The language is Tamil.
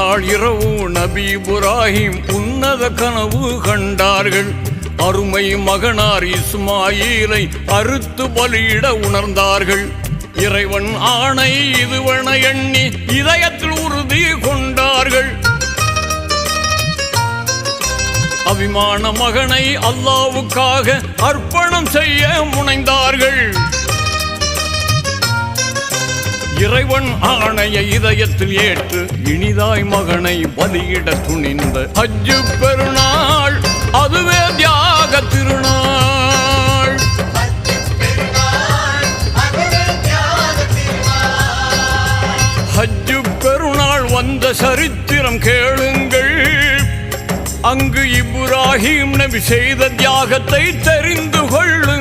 நாள் இரவு நபி இப்ராஹிம் உன்னத கனவு கண்டார்கள். அருமை மகனார் இஸ்மாயிலை அறுத்து பலியிட உணர்ந்தார்கள். இறைவன் ஆணை இதுவென எண்ணி இதயத்தில் உறுதி கொண்டார்கள். அபிமான மகனை அல்லாவுக்காக அர்ப்பணம் செய்ய முனைந்தார்கள். இறைவன் ஆணைய இதயத்தில் ஏற்று இனிதாய் மகனை பலியிட துணிந்த ஹஜ்ஜு பெருநாள் அதுவே தியாக திருநாள். ஹஜ்ஜு பெருநாள் வந்த சரித்திரம் கேளுங்கள். அங்கு இப்ராஹிம் நபி செய்த தியாகத்தை தெரிந்து கொள்ளு.